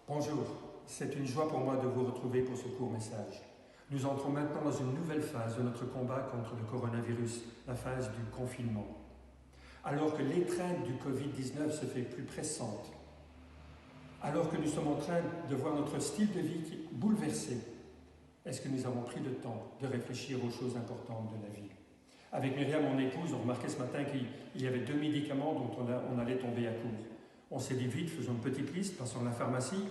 Bonjour, c'est une joie pour moi de vous retrouver pour ce court message. Nous entrons maintenant dans une nouvelle phase de notre combat contre le coronavirus, la phase du confinement. Alors que l'étreinte du Covid-19 se fait plus pressante, alors que nous sommes en train de voir notre style de vie bouleversé, est-ce que nous avons pris le temps de réfléchir aux choses importantes de la vie? Avec Myriam, mon épouse, on remarquait ce matin qu'il y avait 2 médicaments dont on allait tomber à court. On s'est dit vite, faisons une petite liste, passons à la pharmacie,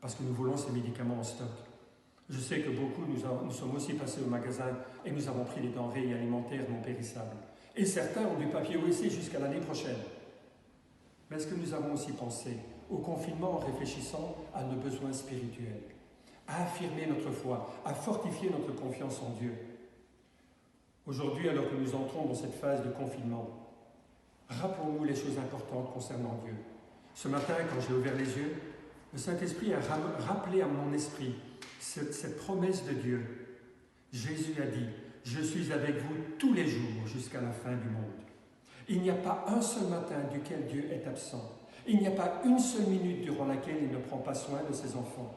parce que nous voulons ces médicaments en stock. Je sais que beaucoup, nous sommes aussi passés au magasin et nous avons pris des denrées alimentaires non périssables. Et certains ont du papier OSC jusqu'à l'année prochaine. Mais est-ce que nous avons aussi pensé au confinement en réfléchissant à nos besoins spirituels, à affirmer notre foi, à fortifier notre confiance en Dieu? Aujourd'hui, alors que nous entrons dans cette phase de confinement, rappelons-nous les choses importantes concernant Dieu. Ce matin, quand j'ai ouvert les yeux, le Saint-Esprit a rappelé à mon esprit cette promesse de Dieu. Jésus a dit, « Je suis avec vous tous les jours jusqu'à la fin du monde. » Il n'y a pas un seul matin duquel Dieu est absent. Il n'y a pas une seule minute durant laquelle il ne prend pas soin de ses enfants.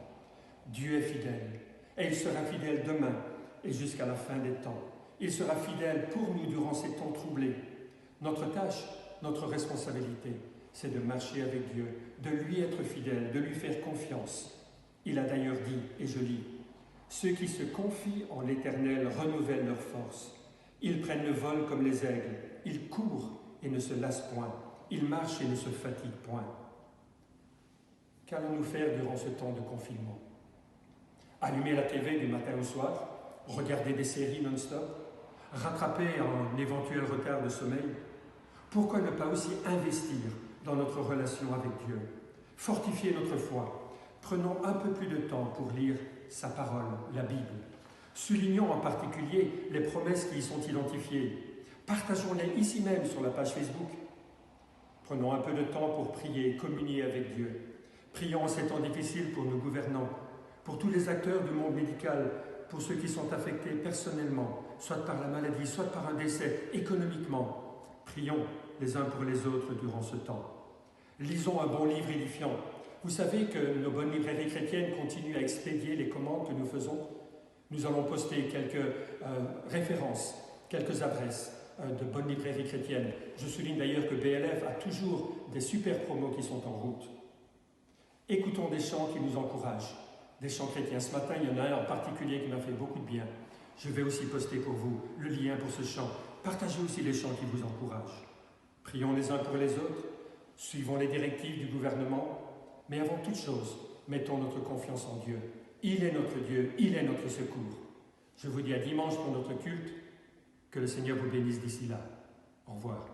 Dieu est fidèle, et il sera fidèle demain et jusqu'à la fin des temps. Il sera fidèle pour nous durant ces temps troublés. Notre tâche, notre responsabilité, c'est de marcher avec Dieu, de lui être fidèle, de lui faire confiance. Il a d'ailleurs dit, et je lis, « Ceux qui se confient en l'Éternel renouvellent leur force. Ils prennent le vol comme les aigles. Ils courent et ne se lassent point. Ils marchent et ne se fatiguent point. » Qu'allons-nous faire durant ce temps de confinement? Allumer la TV du matin au soir? Regarder des séries non-stop? Rattraper un éventuel retard de sommeil? Pourquoi ne pas aussi investir dans notre relation avec Dieu? Fortifier notre foi. Prenons un peu plus de temps pour lire sa parole, la Bible. Soulignons en particulier les promesses qui y sont identifiées. Partageons-les ici même sur la page Facebook. Prenons un peu de temps pour prier et communier avec Dieu. Prions en ces temps difficiles pour nos gouvernants, pour tous les acteurs du monde médical, pour ceux qui sont affectés personnellement, soit par la maladie, soit par un décès, économiquement. Prions les uns pour les autres durant ce temps. Lisons un bon livre édifiant. Vous savez que nos bonnes librairies chrétiennes continuent à expédier les commandes que nous faisons. Nous allons poster quelques références, quelques adresses de bonnes librairies chrétiennes. Je souligne d'ailleurs que BLF a toujours des super promos qui sont en route. Écoutons des chants qui nous encouragent, des chants chrétiens. Ce matin, il y en a un en particulier qui m'a fait beaucoup de bien. Je vais aussi poster pour vous le lien pour ce chant. Partagez aussi les chants qui vous encouragent. Prions les uns pour les autres, suivons les directives du gouvernement, mais avant toute chose, mettons notre confiance en Dieu. Il est notre Dieu, il est notre secours. Je vous dis à dimanche pour notre culte, que le Seigneur vous bénisse d'ici là. Au revoir.